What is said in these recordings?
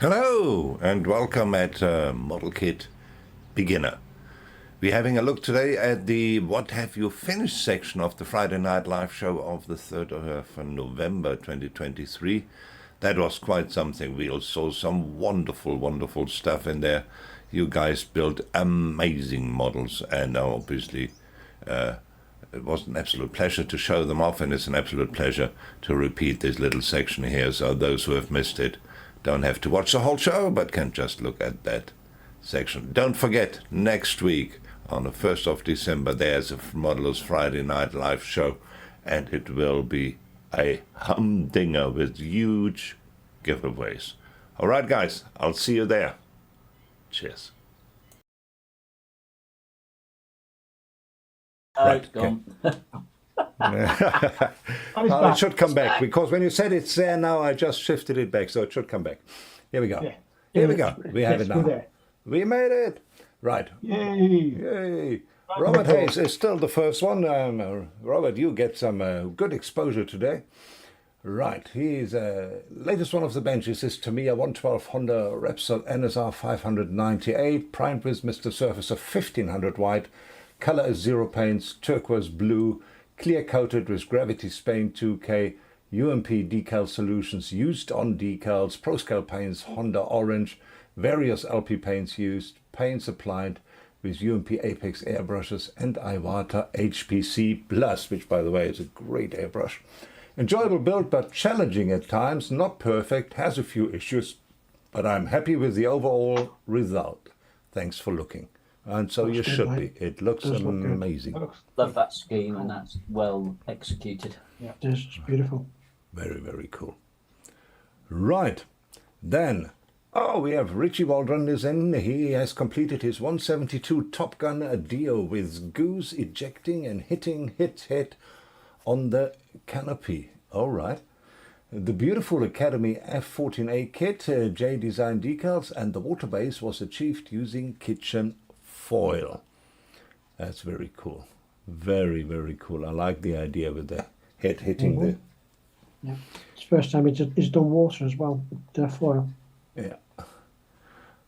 Hello and welcome at Modelkit Beginner. We're having a look today at the What Have You Finished section of the Friday Night Live show of the 3rd of November 2023. That was quite something. We saw some wonderful stuff in there. You guys built amazing models, and obviously it was an absolute pleasure to show them off, and it's an absolute pleasure to repeat this little section here, so those who have missed it don't have to watch the whole show, but can just look at that section. Don't forget, next week, on the 1st of December, there's a Modelers Friday Night Live show, and it will be a humdinger with huge giveaways. All right, guys, I'll see you there. Cheers. Right, gone. Oh, it should come back, because when you said it's there now, I just shifted it back, so it should come back. Here we go. Yeah. Here we go. We have it now. There. We made it. Right. Yay! Yay. Robert Hayes is still the first one. Robert, you get some good exposure today. Right. He's latest one of the benches is Tamiya 112 Honda Repsol NSR 598, primed with Mr. Surface of 1500 white. Color is zero paints, turquoise blue, clear coated with Gravity Spain 2K, UMP decal solutions used on decals, ProScale paints Honda orange, various LP paints used, paints applied with UMP Apex airbrushes and Iwata HPC Plus, which by the way is a great airbrush. Enjoyable build but challenging at times, not perfect, has a few issues, but I'm happy with the overall result. Thanks for looking. And so you should be. It looks amazing. Love that scheme, and that's well executed. Yeah, it is. It's beautiful. Very cool. Right. Then, we have Richie Waldron is in. He has completed his 172 Top Gun Dio with goose ejecting and hit on the canopy. All right. The beautiful Academy F14A kit, J Design decals, and the water base was achieved using kitchen foil. That's very cool. Very cool. I like the idea with the head hitting the... Yeah. It's the first time it's done water as well, with foil. Yeah.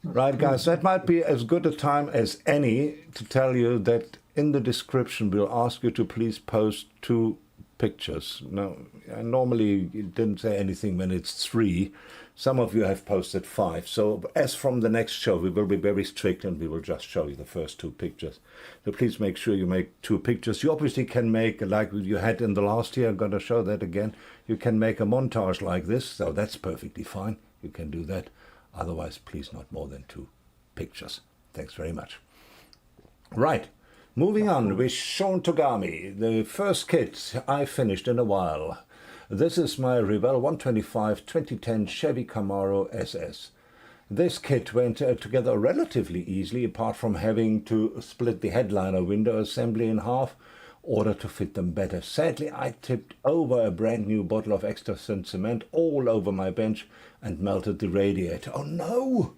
Right, guys, that might be as good a time as any to tell you that in the description we'll ask you to please post 2 pictures. Now, normally you didn't say anything when it's 3. Some of you have posted 5. So as from the next show, we will be very strict and we will just show you the first 2 pictures. So please make sure you make 2 pictures. You obviously can make, like you had in the last year, I'm going to show that again. You can make a montage like this, so that's perfectly fine. You can do that. Otherwise, please not more than 2 pictures. Thanks very much. Right. Moving on with Sean Togami. The first kit I finished in a while. This is my Revell 125 2010 Chevy Camaro SS. This kit went together relatively easily, apart from having to split the headliner window assembly in half in order to fit them better. Sadly, I tipped over a brand new bottle of extra cement all over my bench and melted the radiator. Oh no!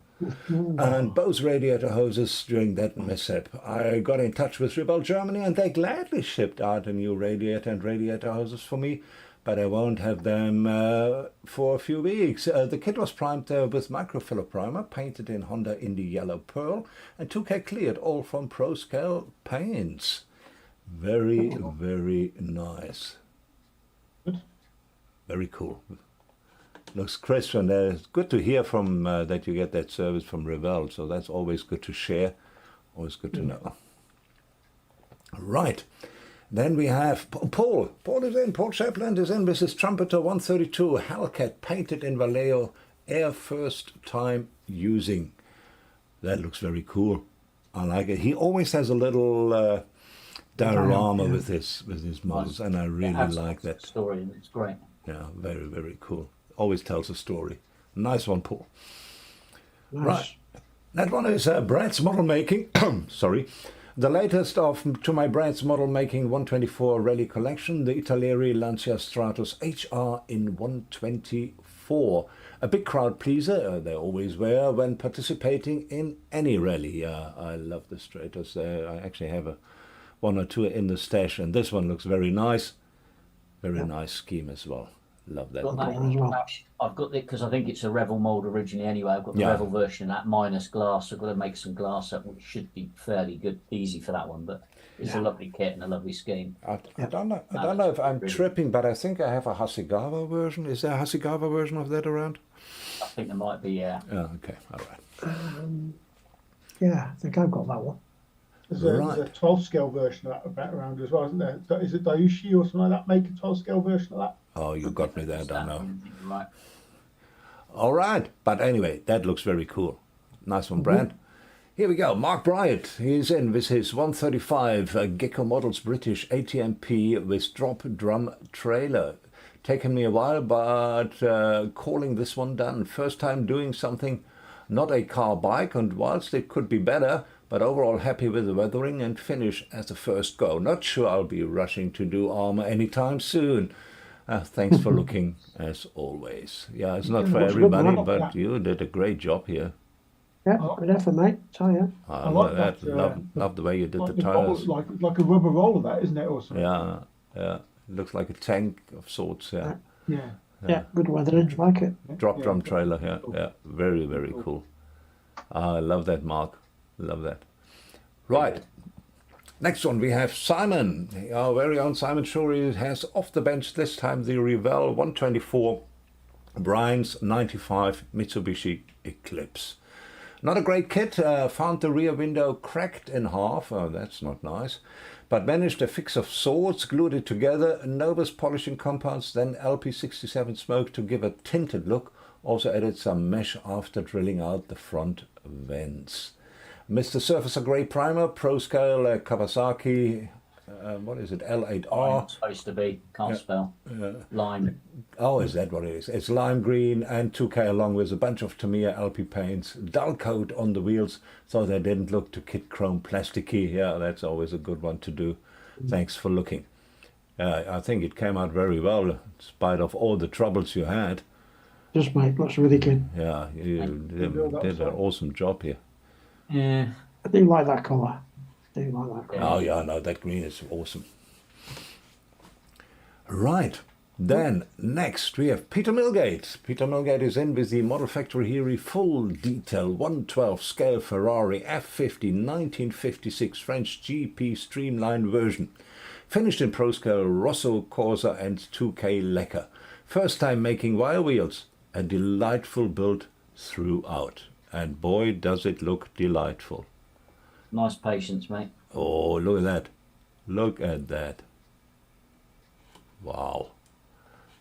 And both radiator hoses during that mishap. I got in touch with Revell Germany and they gladly shipped out a new radiator and radiator hoses for me, but I won't have them for a few weeks. The kit was primed with microfiller primer, painted in Honda Indy Yellow Pearl, and 2K cleared, all from ProScale paints. Very nice. Very cool. Looks crisp, and it's good to hear from that you get that service from Revell, so that's always good to share, always good to know. Right. Then we have Paul. Paul is in. Paul Chaplin is in with his Trumpeter 132 Hellcat painted in Vallejo, air first time using. That looks very cool. I like it. He always has a little diorama with his models, and I really like that story. And it's great. Yeah, very cool. Always tells a story. Nice one, Paul. Nice. Right. That one is Brad's model making. Sorry. The latest to my Brad's model making 124 rally collection, the Italeri Lancia Stratos HR in 124. A big crowd pleaser, they always were when participating in any rally. I love the Stratos. I actually have one or two in the stash, and this one looks very nice. Very nice scheme as well. Love that. Got Got that that one as well. I've got it because I think it's a Revel mold originally anyway. I've got the Yeah. Revel version of that minus glass. I've got to make some glass up, which should be fairly good, easy for that one. But it's a lovely kit and a lovely scheme. I don't know. I No, don't know if that's I'm really- tripping, but I think I have a Hasegawa version. Is there a Hasegawa version of that around? I think there might be, yeah. Oh, okay, all right. Yeah, I think I've got that one. There's Right. a 12 scale version of that around as well, isn't there? Is it Daiushi or something like that? Make a 12 scale version of that? Oh, you got me there. I don't know. Right. All right, but anyway, that looks very cool. Nice one, Brad. Here we go. Mark Bryant. He's in with his 135 Gecko Models British ATMP with drop drum trailer. Taken me a while, but calling this one done. First time doing something, not a car bike, and whilst it could be better, but overall happy with the weathering and finish as the first go. Not sure I'll be rushing to do armor anytime soon. Thanks for looking, as always. Yeah, it's not Yeah, for looks good, everybody, man. but you did a great job here. Yeah, Oh. good effort, mate. Tell you. I like love that, love the way you did Like the tires. like a rubber roller, that isn't it? Or something? Yeah, yeah. It looks like a tank of sorts, yeah. Yeah. Yeah, good weathering. Like it. Drop Yeah. drum trailer, yeah, yeah. Very, very cool. I love that, Mark. Love that. Right. Next one, we have Simon. Our very own Simon Shuri has off the bench this time the Revell 124 Brian's 95 Mitsubishi Eclipse. Not a great kit. Found the rear window cracked in half. Oh, that's not nice. But managed a fix of sorts, glued it together, Novus polishing compounds, then LP67 smoke to give a tinted look. Also added some mesh after drilling out the front vents. Mr. Surfacer Grey Primer, Pro Scale Kawasaki, what is it, L8R. It's supposed to be, can't spell. Lime. Oh, is that what it is? It's lime green and 2K along with a bunch of Tamiya LP paints. Dull coat on the wheels so they didn't look too kit chrome plasticky. Yeah, that's always a good one to do. Thanks for looking. I think it came out very well in spite of all the troubles you had. Just mate, looks really good. Yeah, you did an awesome job here. Yeah. I do like that colour. I do like that colour. Oh yeah, no, that green is awesome. Right, then next we have Peter Milgate. Peter Milgate is in with the Model Factory Hero full detail 112 scale Ferrari F50 1956 French GP streamlined version. Finished in Pro Scale Rosso Corsa and 2K lacquer. First time making wire wheels. A delightful build throughout. And boy, does it look delightful. Nice patience, mate. Oh, look at that. Look at that. Wow.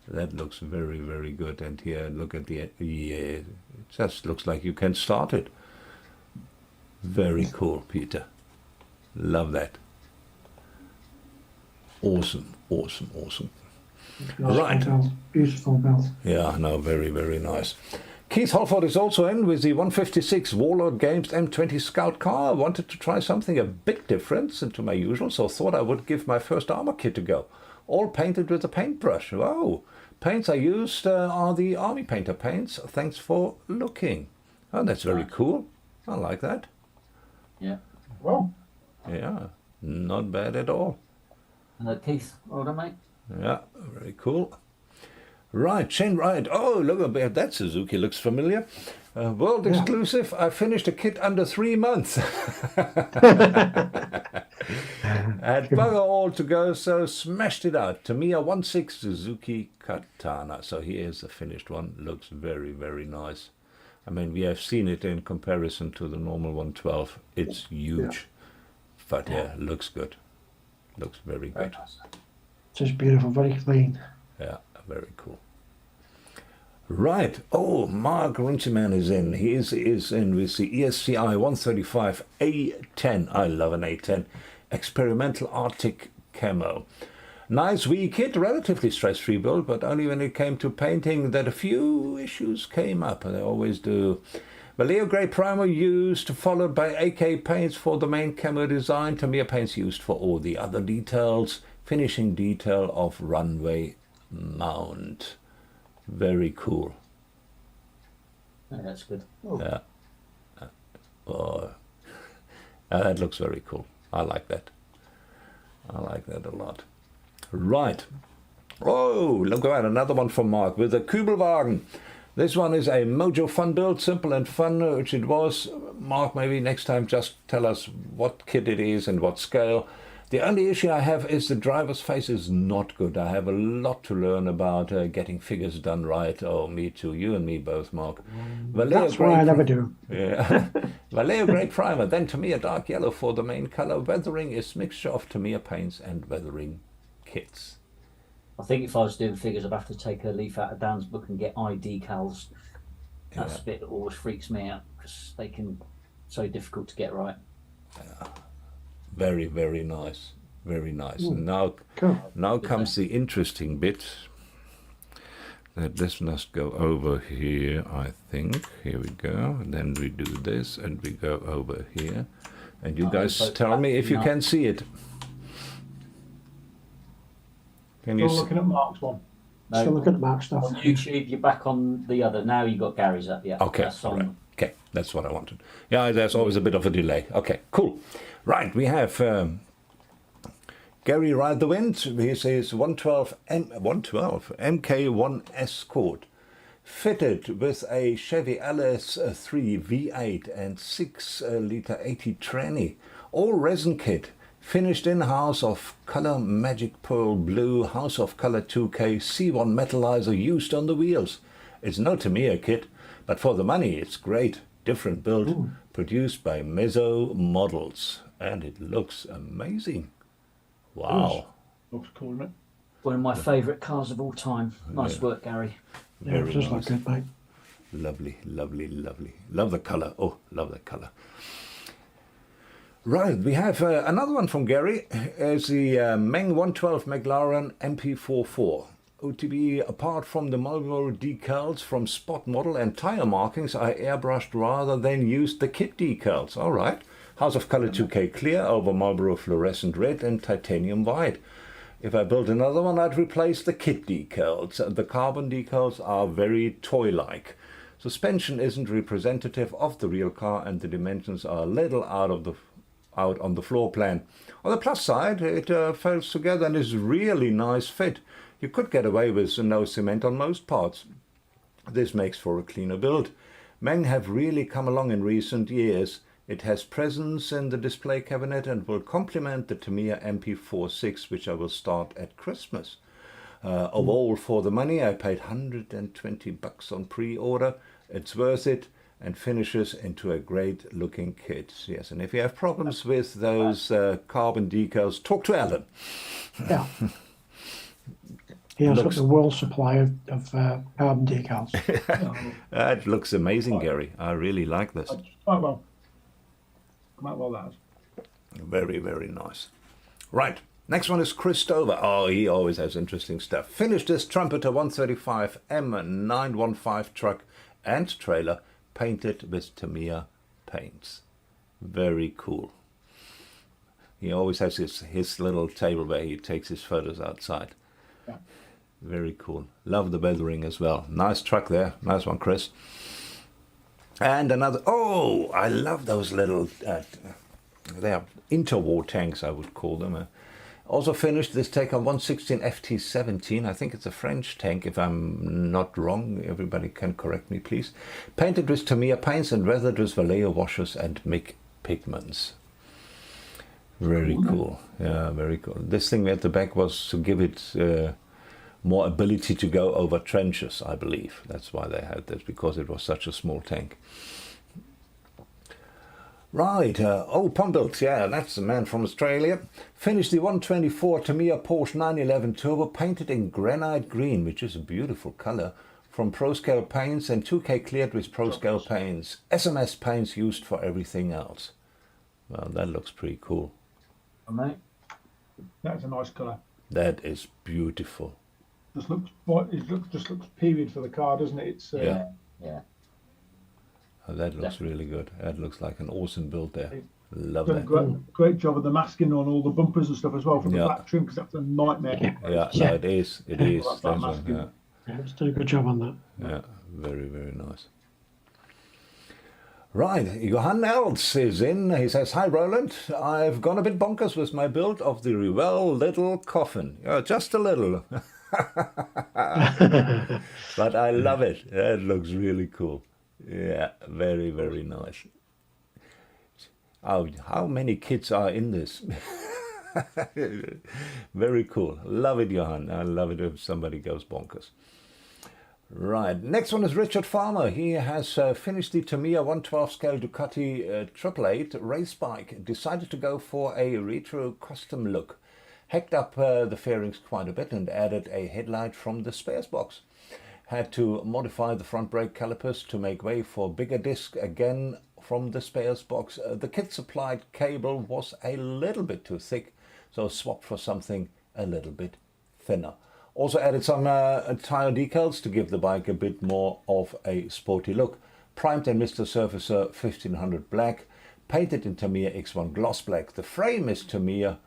That looks very, very good. And here, look at the... Yeah, it just looks like you can start it. Very cool, Peter. Love that. Awesome, awesome, awesome. Nice Right. belt. Beautiful belt. Yeah, no, very, very nice. Keith Holford is also in with the 156 Warlord Games M20 Scout car. I wanted to try something a bit different to my usual, so thought I would give my first armor kit a go. All painted with a paintbrush. Wow. Paints I used are the Army Painter paints. Thanks for looking. Oh, that's very cool. I like that. Yeah. Well, Yeah, not bad at all. Keith, well done, mate. Yeah, very cool. Right, Shane Wright. Oh, look at that Suzuki. Looks familiar. World exclusive. I finished a kit under 3 months. Had bugger all to go, so smashed it out. Tamiya 1.6 Suzuki Katana. So here's the finished one. Looks very, very nice. I mean, we have seen it in comparison to the normal 112. It's huge. But yeah, looks good. Looks very Very good. nice. Just beautiful, very clean. Yeah, very cool. Right. Oh, Mark Runciman is in. He is in with the ESCI 135 A10. I love an A10. Experimental Arctic Camo. Nice wee kit, relatively stress-free build, but only when it came to painting that a few issues came up, and they always do. Vallejo Grey Primer used, followed by AK paints for the main camo design. Tamiya paints used for all the other details. Finishing detail of runway mount. Very cool. Yeah, that's good. Yeah. Oh, that looks very cool. I like that. I like that a lot. Right. Oh, look at that, another one from Mark with a Kübelwagen. This one is a Mojo Fun build, simple and fun, which it was. Mark, maybe next time just tell us what kit it is and what scale. The only issue I have is the driver's face is not good. I have a lot to learn about getting figures done right. Oh, me too. You and me both, Mark. Vallejo That's why I never do. Yeah. Vallejo Great Primer. Then Tamiya Dark Yellow for the main color. Weathering is mixture of Tamiya paints and weathering kits. I think if I was doing figures, I'd have to take a leaf out of Dan's book and get eye decals. That's the bit that always freaks me out because they can so difficult to get right. Very, very nice. Very nice. And now, Cool. now comes the interesting bit. That this must go over here, I think. Here we go. And then we do this and we go over here. And you guys so tell me if you no. can see it. Can you Still see? looking at Mark's one. No, Still looking at Mark stuff. on YouTube, you're back on the other. Now you've got Gary's up. Yeah. Okay, That's all on. right. Okay, that's what I wanted. Yeah, there's always a bit of a delay. Okay, cool. Right, we have Gary Ride the Wind. He says 112 MK1 Escort, fitted with a Chevy LS3 V8 and 6-liter 80 tranny, all resin kit. Finished in-house of Color Magic Pearl Blue, House of Color 2K, C1 metallizer used on the wheels. It's no Tamiya kit, but for the money it's great. Different build, produced by Mezzo Models. And it looks amazing. Wow. Looks cool, isn't it? One of my favourite cars of all time. Nice work, Gary. Yeah, Very it does look nice. good, mate. Lovely, lovely, lovely. Love the color. Oh, love that color. Right, we have another one from Gary. It's the Meng 112 McLaren MP44. OTB, apart from the Marlboro decals from spot model and tire markings, I airbrushed rather than used the kit decals. All right. House of Color 2K clear over Marlboro fluorescent red and titanium white. If I built another one, I'd replace the kit decals. The carbon decals are very toy-like. Suspension isn't representative of the real car, and the dimensions are a little out on the floor plan. On the plus side, it folds together and is really nice fit. You could get away with no cement on most parts. This makes for a cleaner build. Meng have really come along in recent years. It has presence in the display cabinet and will complement the Tamiya MP46, which I will start at Christmas. Of all for the money, I paid $120 on pre-order. It's worth it and finishes into a great looking kit. Yes, and if you have problems with those carbon decals, talk to Alan. Yeah. He has got Looks- the world supply of carbon decals. That looks amazing, Gary. I really like this. Quite well. Quite well, that is. Very, very nice. Right, next one is Chris Stover. Oh, he always has interesting stuff. Finished this Trumpeter 135 M915 truck and trailer, painted with Tamiya paints. Very cool. He always has his little table where he takes his photos outside. Yeah. Very cool. Love the weathering as well. Nice truck there. Nice one, Chris. And another. Oh, I love those little. They are interwar tanks, I would call them. Also finished this take on 116 FT17. I think it's a French tank, if I'm not wrong. Everybody can correct me, please. Painted with Tamiya paints and weathered with Vallejo washes and MIG pigments. Very cool. Yeah, very cool. This thing at the back was to give it more ability to go over trenches, I believe. That's why they had this, because it was such a small tank. Right, Pump Built, yeah, that's the man from Australia. Finished the 124 Tamiya Porsche 911 Turbo, painted in granite green, which is a beautiful colour, from ProScale paints and 2K cleared with ProScale paints. SMS paints used for everything else. Well, that looks pretty cool. Mate. That's a nice colour. That is beautiful. Just looks just looks period for the car, doesn't it? It's Yeah. Yeah. Oh, that looks really good. That looks like an awesome build there. Love done a that. great job of the masking on all the bumpers and stuff as well from the Yeah. black trim, because that's a nightmare. Yeah, Yeah. no, it is. It is. Like that That's one, masking. yeah, Yeah, it's done a good job on that. yeah, very, very nice. Right, Johan Elds is in. He says, "Hi Roland, I've gone a bit bonkers with my build of the Revell little coffin. Just a little." But I love it. It looks really cool. Yeah, very, very nice. Oh, how many kids are in this? Very cool. Love it, Johan. I love it if somebody goes bonkers. Right, next one is Richard Farmer. He has finished the Tamiya 112 scale Ducati 888 race bike. Decided to go for a retro custom look. Hacked up the fairings quite a bit and added a headlight from the spares box. Had to modify the front brake calipers to make way for bigger disc again from the spares box. The kit supplied cable was a little bit too thick, so swapped for something a little bit thinner. Also added some tire decals to give the bike a bit more of a sporty look. Primed in Mr. Surfacer 1500 black, painted in Tamiya X1 gloss black. The frame is Tamiya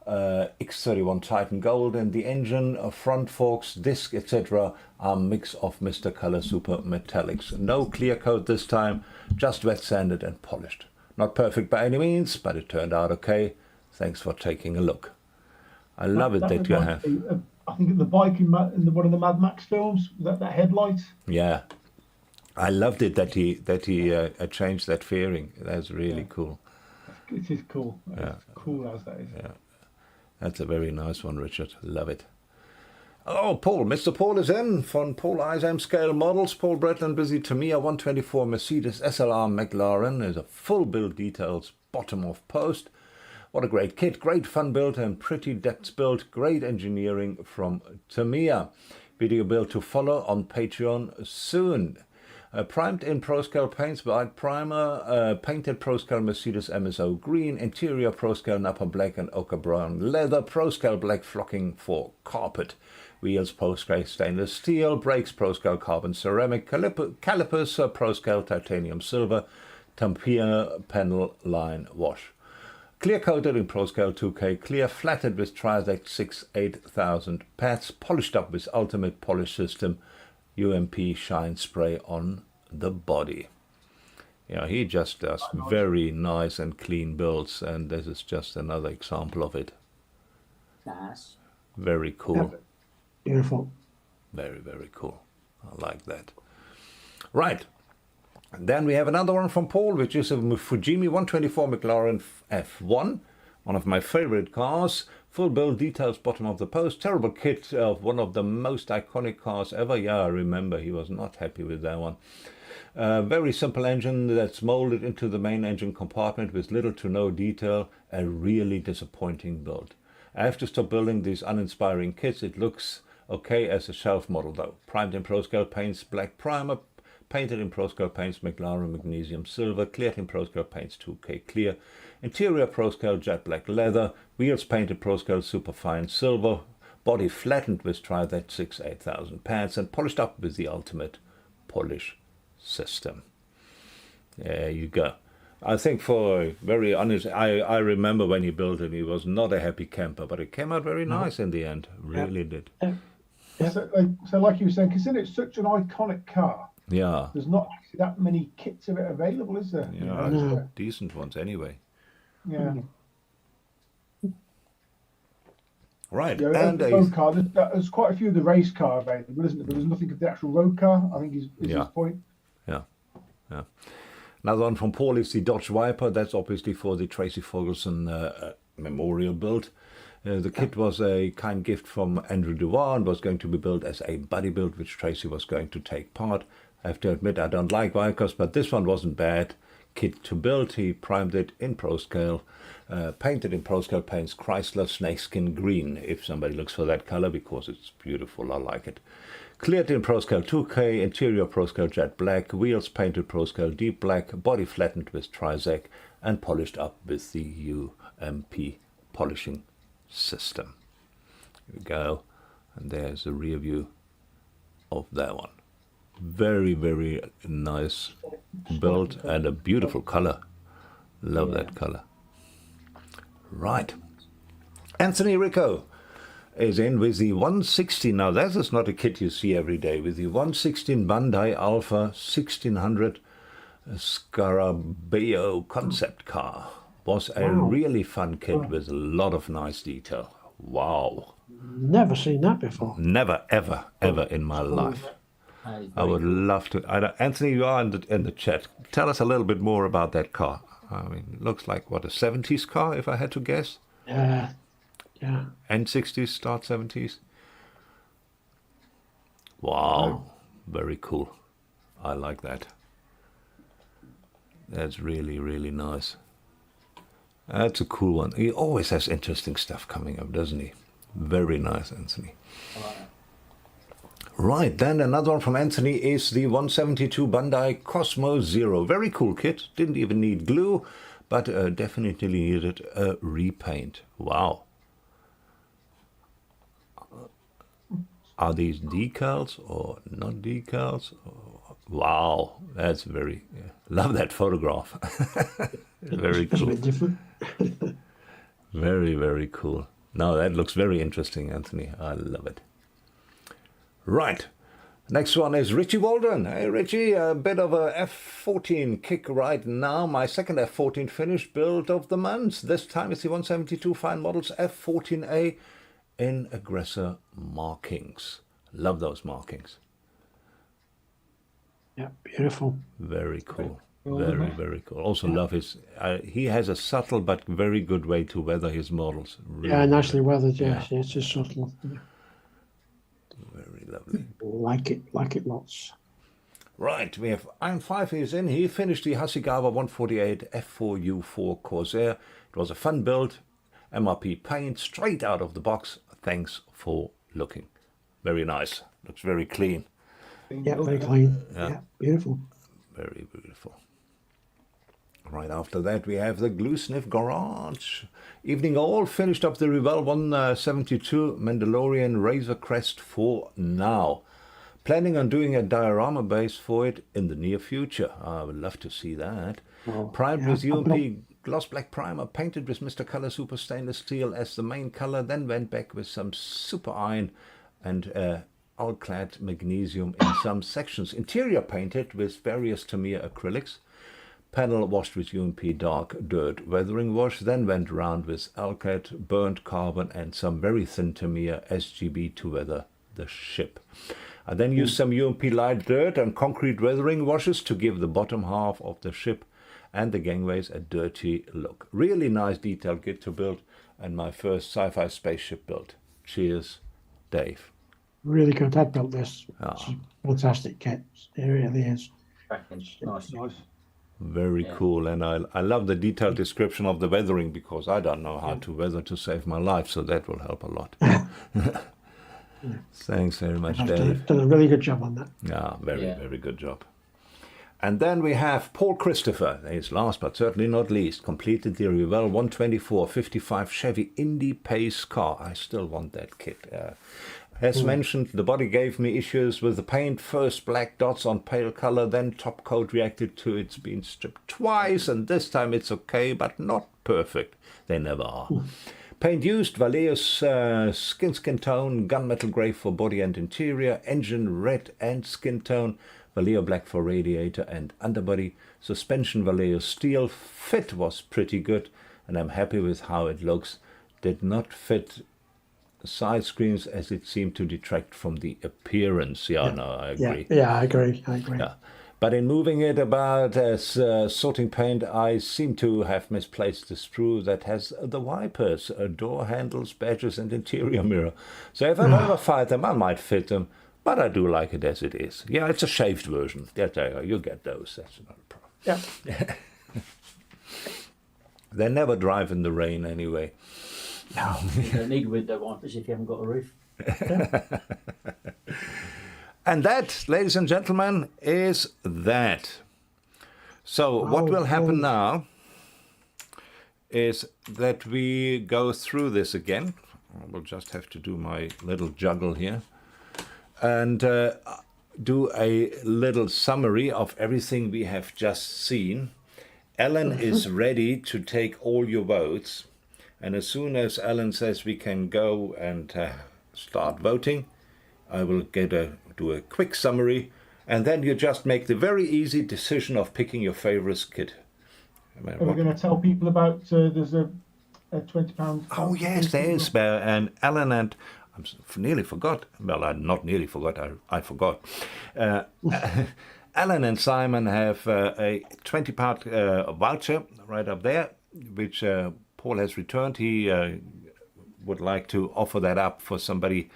X31 Titan Gold, and the engine, front forks, disc, etc. are a mix of Mr. Color Super Metallics. No clear coat this time, just wet sanded and polished. Not perfect by any means, but it turned out okay. Thanks for taking a look. I love it that you have. I think the bike in one of the Mad Max films, that headlight. Yeah, I loved it that he changed that fairing. That's really cool. It is cool. Yeah. It's cool as that is. Yeah, that's a very nice one, Richard. Love it. Oh, Paul. Mr. Paul is in from Paul Isam Scale Models. Paul Bretland busy Tamiya 124 Mercedes SLR McLaren. There's a full build details, bottom of post. What a great kit, great fun build and pretty depth build, great engineering from Tamiya. Video build to follow on Patreon soon. Primed in ProScale paints, white primer, painted ProScale Mercedes MSO green, interior ProScale Napa black and ochre brown leather, ProScale black flocking for carpet. Wheels ProScale stainless steel, brakes ProScale carbon ceramic, calipers ProScale titanium silver, Tamiya panel line wash. Clear coated in ProScale 2K, clear flatted with Triadex 68000 pads, polished up with ultimate polish system, UMP shine spray on the body. Yeah, he just does very nice and clean builds, and this is just another example of it. Nice. Very cool. Beautiful. Very, very cool. I like that. Right. And then we have another one from Paul, which is a Fujimi 124 McLaren F1, one of my favorite cars. Full build details, bottom of the post. Terrible kit of one of the most iconic cars ever. Yeah, I remember he was not happy with that one. Very simple engine that's molded into the main engine compartment with little to no detail. A really disappointing build. I have to stop building these uninspiring kits. It looks okay as a shelf model though. Primed in ProScale paints, black primer. Painted in ProScale paints, McLaren magnesium silver, cleared in ProScale paints 2K clear, interior ProScale jet black leather, wheels painted ProScale superfine silver, body flattened with Triadex 68000 pads and polished up with the ultimate polish system. There you go. I think for very honest, I remember when he built it, he was not a happy camper, but it came out very nice in the end. Really did. Yeah. So like you were saying, consider it's such an iconic car. Yeah. There's not actually that many kits of it available, is there? Yeah, No. decent ones anyway. Yeah. Right. Yeah, And the road car, there's quite a few of the race car available, isn't there? There's nothing of the actual road car, I think is Yeah. his point. Yeah. Another one from Paul is the Dodge Viper. That's obviously for the Tracy Ferguson memorial build. The kit was a kind gift from Andrew Duval and was going to be built as a buddy build, which Tracy was going to take part. I have to admit I don't like Vipers, but this one wasn't bad. Kit to build, he primed it in ProScale, painted in ProScale paints Chrysler Snakeskin Green, if somebody looks for that color, because it's beautiful, I like it. Cleared in ProScale 2K, interior ProScale jet black, wheels painted ProScale deep black, body flattened with Trizac and polished up with the UMP polishing system. Here we go, and there's a rear view of that one. Very, very nice build and a beautiful color. Love that color. Right. Anthony Rico is in with the 116. Now that is not a kit you see every day. With the 116 Bandai Alpha 1600 Scarabeo concept car. Was a really fun kit with a lot of nice detail. Wow. Never seen that before. Never, ever, ever in my life. That is I very would cool. love to. Anthony, you are in the chat. Tell us a little bit more about that car. I mean, it looks like, what, a 70s car, if I had to guess? Yeah. End 60s, start 70s? Wow. Very cool. I like that. That's really, really nice. That's a cool one. He always has interesting stuff coming up, doesn't he? Very nice, Anthony. I like that. Right, then another one from Anthony is the 172 Bandai Cosmo Zero. Very cool kit. Didn't even need glue, but definitely needed a repaint. Wow. Are these decals or not decals? Wow, that's very... Yeah. Love that photograph. Very It's a cool. bit different. Very, very cool. No, that looks very interesting, Anthony. I love it. Right. Next one is Richie Walden. Hey, Richie, a bit of a F14 kick right now. My second F14 finish build of the month. This time it's the 172 Fine Models F14A in Aggressor markings. Love those markings. Yeah, beautiful. Very cool. Well, Very, isn't it? very cool. Also love his... he has a subtle but very good way to weather his models. Really, Yeah, nicely weathered. Yeah. Yeah, it's just subtle. Yeah. Very lovely. Like it lots. Right, we have Iron 5 is in. He finished the Hasegawa 148 F4U4 Corsair. It was a fun build. MRP paint straight out of the box. Thanks for looking. Very nice. Looks very clean. Yeah, very clean. Yeah, beautiful. Very beautiful. Right after that we have the Gluesniff Garage. Evening all, finished up the Revell 172 Mandalorian Razor Crest for now. Planning on doing a diorama base for it in the near future. I would love to see that. Primed yeah, with I UMP gloss black primer, painted with Mr. Color Super Stainless Steel as the main color, then went back with some super iron and all-clad magnesium in some sections. Interior painted with various Tamiya acrylics. Panel washed with UMP dark dirt weathering wash, then went around with Alcat, burnt carbon and some very thin Tamiya SGB to weather the ship. I then used some UMP light dirt and concrete weathering washes to give the bottom half of the ship and the gangways a dirty look. Really nice detailed kit to build and my first sci-fi spaceship build. Cheers, Dave. Really good. I'd built this. Ah. It's a fantastic kit. It really is. Cracking. Nice. Nice. Very cool, and I love the detailed description of the weathering because I don't know how to weather to save my life, so that will help a lot. Thanks very much, Dave. Done a really good job on that. Yeah, very, Yeah. very good job. And then we have Paul Christopher. He's last but certainly not least. Completed the Revell 124-55 Chevy Indy Pace car. I still want that kit. As mentioned, the body gave me issues with the paint. First black dots on pale color, then top coat reacted to it's been stripped twice, and this time it's okay, but not perfect. They never are. Paint used, Vallejo's skin tone, gunmetal grey for body and interior, engine red and skin tone, Vallejo black for radiator and underbody, suspension Vallejo steel. Fit was pretty good, and I'm happy with how it looks. Did not fit side screens as it seemed to detract from the appearance. Yeah, no, I agree. Yeah, I agree. Yeah. But in moving it about as sorting paint, I seem to have misplaced the sprue that has the wipers, door handles, badges, and interior mirror. So if I ever find them, I might fit them, but I do like it as it is. Yeah, it's a shaved version. There you get those. That's not a problem. Yeah. They never drive in the rain anyway. No. You don't need window wipers if you haven't got a roof. And that, ladies and gentlemen, is that. So what will happen now is that we go through this again. I will just have to do my little juggle here and do a little summary of everything we have just seen. Ellen is ready to take all your votes. And as soon as Ellen says we can go and start voting, I will do a quick summary, and then you just make the very easy decision of picking your favorite kit. Are we going to tell people about there's a £20? Oh yes, there is. And Ellen and nearly forgot. Well, I not nearly forgot. I forgot. Alan and Simon have a 20-part voucher right up there, which Paul has returned. He would like to offer that up for somebody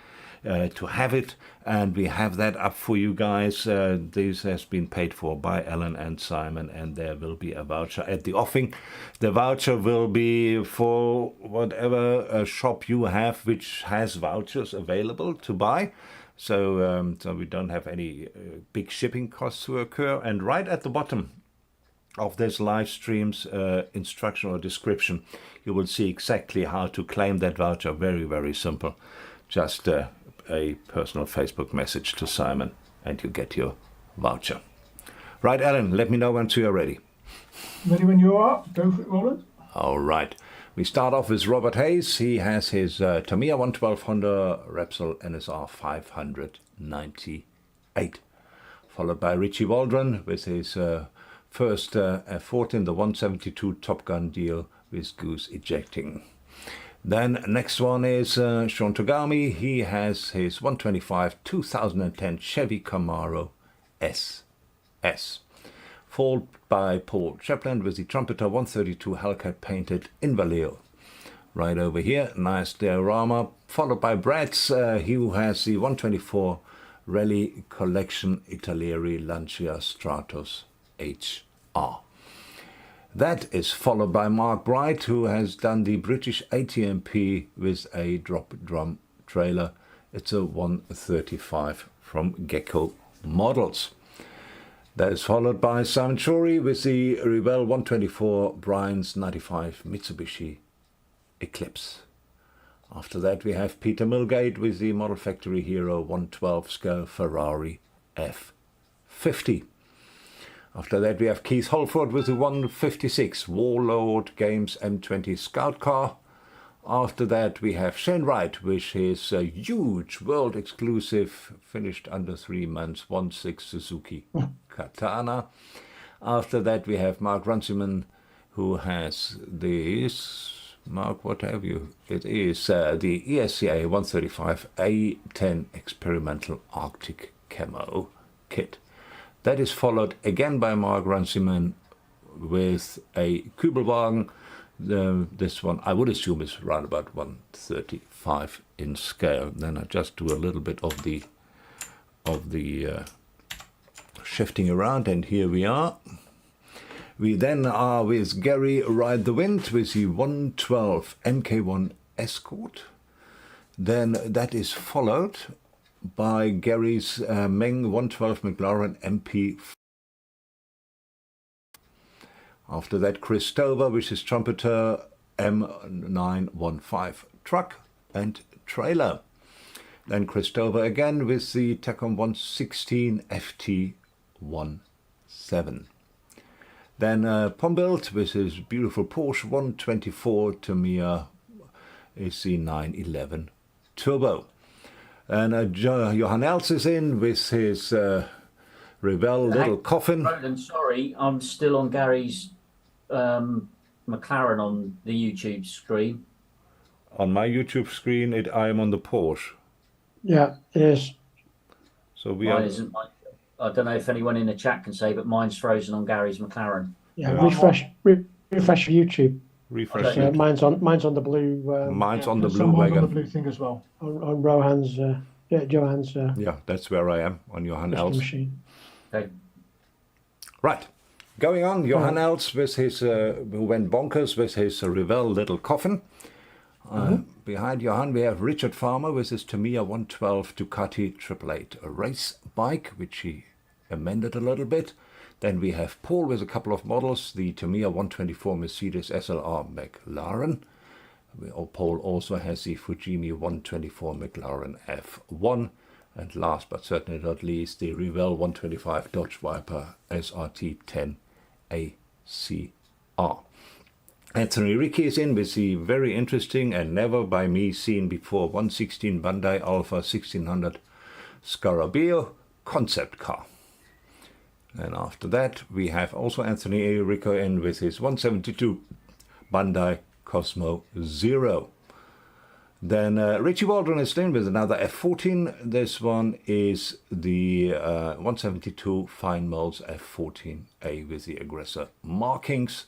to have it, and we have that up for you guys. This has been paid for by Alan and Simon, and there will be a voucher at the offing. The voucher will be for whatever shop you have which has vouchers available to buy. So we don't have any big shipping costs to occur. And right at the bottom of this live stream's instruction or description, you will see exactly how to claim that voucher. Very, very simple. Just a personal Facebook message to Simon and you get your voucher. Right, Alan, let me know once you are ready. Ready when you are. Go for it, Roland. All right. We start off with Robert Hayes. He has his Tamiya 112 Honda Repsol NSR 598. Followed by Richie Waldron with his first F14, the 172 Top Gun deal with goose ejecting. Then next one is Sean Togami. He has his 125 2010 Chevy Camaro SS. Followed by Paul Chaplin with the Trumpeter 132 Hellcat painted in Vallejo. Right over here, nice diorama. Followed by Brad's, he who has the 124 Rally Collection Italieri Lancia Stratos HR. That is followed by Mark Bright, who has done the British ATMP with a drop drum trailer. It's a 135 from Gecko Models. That is followed by Simon Shorey with the Revell 124 Brian's 95 Mitsubishi Eclipse. After that we have Peter Milgate with the Model Factory Hero 112 scale Ferrari F50. After that we have Keith Holford with the 156 Warlord Games M20 Scout Car. After that we have Shane Wright with his huge world exclusive finished under 3 months 1.6 Suzuki Katana. After that we have Mark Runciman, who has this, Mark, what have you? It is the ESCA 135 A10 Experimental Arctic Camo Kit. That is followed again by Mark Runciman with a Kübelwagen. This one I would assume is around about 135 in scale. Then I just do a little bit of the shifting around, and here we are. We then are with Gary Ride the Wind with the 112 MK1 Escort. Then that is followed by Gary's Meng 112 McLaren MP. After that, Chris Stover with his Trumpeter M915 truck and trailer. Then Chris Stover again with the Tacom 116 FT17. Then Pombilt with his beautiful Porsche 124 Tamiya AC911 Turbo. And Johan Els is in with his Revell little coffin. Roland, sorry, I'm still on Gary's McLaren on the YouTube screen. On my YouTube screen, I am on the Porsche. Yeah, it is. So Mine isn't. I don't know if anyone in the chat can say, but mine's frozen on Gary's McLaren. Yeah, refresh YouTube. Refresh. Mine's on the blue. Mine's on the blue Someone's wagon. on the blue thing as well. On Rohan's, Johan's. Yeah, that's where I am on Johan Els. Machine. Okay. Right. Going on, Johan Els with his, who went bonkers with his Revell little coffin. Behind Johan we have Richard Farmer with his Tamiya 112 Ducati 888, a race bike, which he amended a little bit. Then we have Paul with a couple of models, the Tamiya 124 Mercedes SLR McLaren. Paul also has the Fujimi 124 McLaren F1. And last but certainly not least, the Revell 125 Dodge Viper SRT 10 ACR. Anthony Ricky is in with the very interesting and never by me seen before 116 Bandai Alpha 1600 Scarabeo concept car. And after that we have also Anthony Rico in with his 172 Bandai Cosmo Zero. Then Richie Waldron is in with another F14. This one is the 172 Fine Molds F14A with the aggressor markings.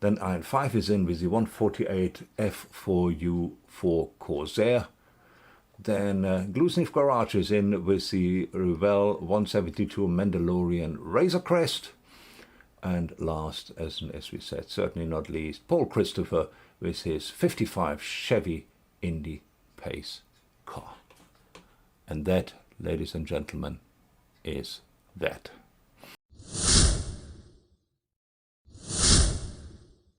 Then Iron 5 is in with the 148 F4U4 Corsair. Then Gluesmith Garage is in with the Revell 172 Mandalorian Razor Crest. And last, as we said, certainly not least, Paul Christopher with his 55 Chevy Indy Pace car. And that, ladies and gentlemen, is that.